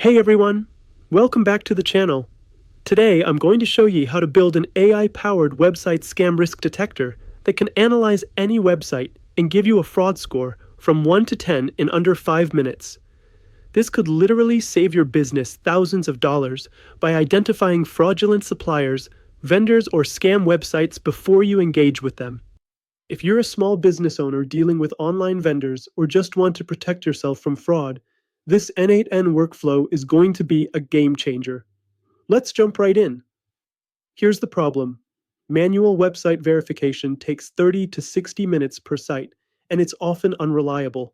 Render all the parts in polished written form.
Hey everyone, welcome back to the channel. Today I'm going to show you how to build an AI-powered website scam risk detector that can analyze any website and give you a fraud score from 1 to 10 in under 5 minutes. This could literally save your business thousands of dollars by identifying fraudulent suppliers, vendors, or scam websites before you engage with them. If you're a small business owner dealing with online vendors or just want to protect yourself from fraud, this n8n workflow is going to be a game changer. Let's jump right in. Here's the problem. Manual website verification takes 30 to 60 minutes per site, and it's often unreliable.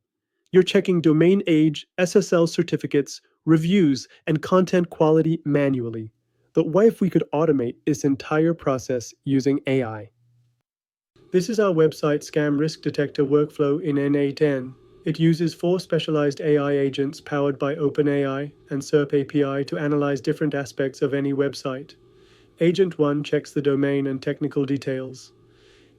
You're checking domain age, SSL certificates, reviews, and content quality manually. But what if we could automate this entire process using AI? This is our website scam risk detector workflow in n8n. It uses 4 specialized AI agents powered by OpenAI and SerpAPI to analyze different aspects of any website. Agent 1 checks the domain and technical details.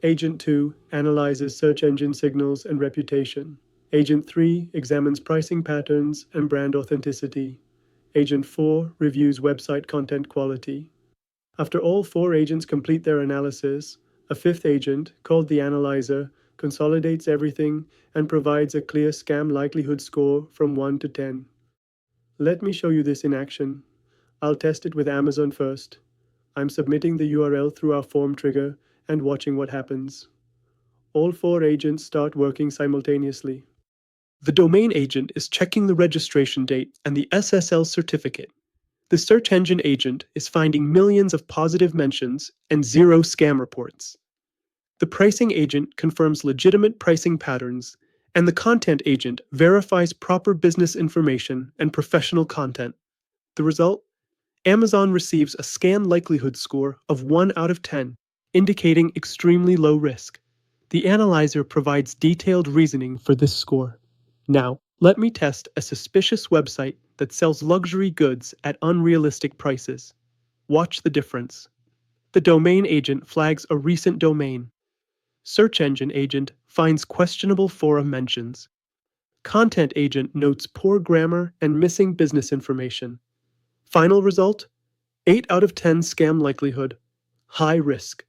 Agent 2 analyzes search engine signals and reputation. Agent 3 examines pricing patterns and brand authenticity. Agent 4 reviews website content quality. After all 4 agents complete their analysis, a 5th agent, called the analyzer, consolidates everything and provides a clear scam likelihood score from 1 to 10. Let me show you this in action. I'll test it with Amazon first. I'm submitting the URL through our form trigger and watching what happens. All 4 agents start working simultaneously. The domain agent is checking the registration date and the SSL certificate. The search engine agent is finding millions of positive mentions and 0 scam reports. The pricing agent confirms legitimate pricing patterns, and the content agent verifies proper business information and professional content. The result? Amazon receives a scan likelihood score of 1 out of 10, indicating extremely low risk. The analyzer provides detailed reasoning for this score. Now, let me test a suspicious website that sells luxury goods at unrealistic prices. Watch the difference. The domain agent flags a recent domain. Search engine agent finds questionable forum mentions. Content agent notes poor grammar and missing business information. Final result? 8 out of 10 scam likelihood. High risk.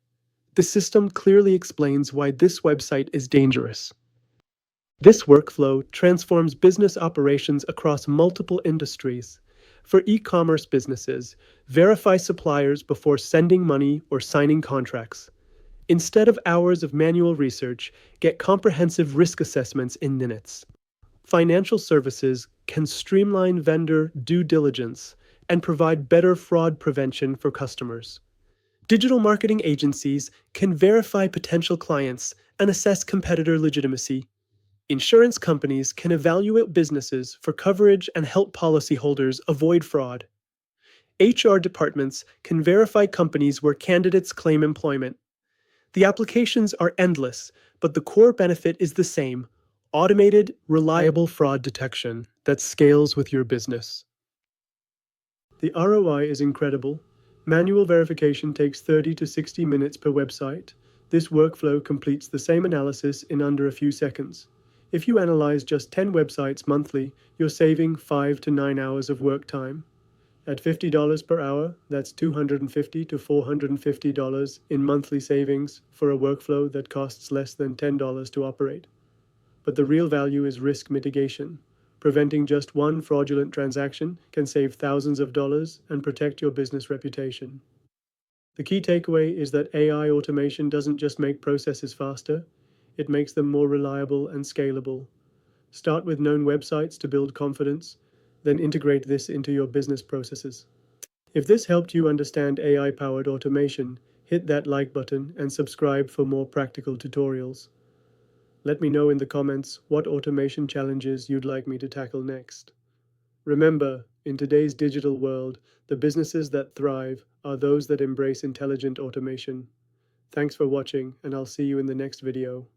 The system clearly explains why this website is dangerous. This workflow transforms business operations across multiple industries. For e-commerce businesses, verify suppliers before sending money or signing contracts. Instead of hours of manual research, get comprehensive risk assessments in minutes. Financial services can streamline vendor due diligence and provide better fraud prevention for customers. Digital marketing agencies can verify potential clients and assess competitor legitimacy. Insurance companies can evaluate businesses for coverage and help policyholders avoid fraud. HR departments can verify companies where candidates claim employment. The applications are endless, but the core benefit is the same: automated, reliable fraud detection that scales with your business. The ROI is incredible. Manual verification takes 30 to 60 minutes per website. This workflow completes the same analysis in under a few seconds. If you analyze just 10 websites monthly, you're saving 5 to 9 hours of work time. At $50 per hour, that's $250 to $450 in monthly savings for a workflow that costs less than $10 to operate. But the real value is risk mitigation. Preventing just one fraudulent transaction can save thousands of dollars and protect your business reputation. The key takeaway is that AI automation doesn't just make processes faster, it makes them more reliable and scalable. Start with known websites to build confidence, then integrate this into your business processes. If this helped you understand AI-powered automation, hit that like button and subscribe for more practical tutorials. Let me know in the comments what automation challenges you'd like me to tackle next. Remember, in today's digital world, the businesses that thrive are those that embrace intelligent automation. Thanks for watching, and I'll see you in the next video.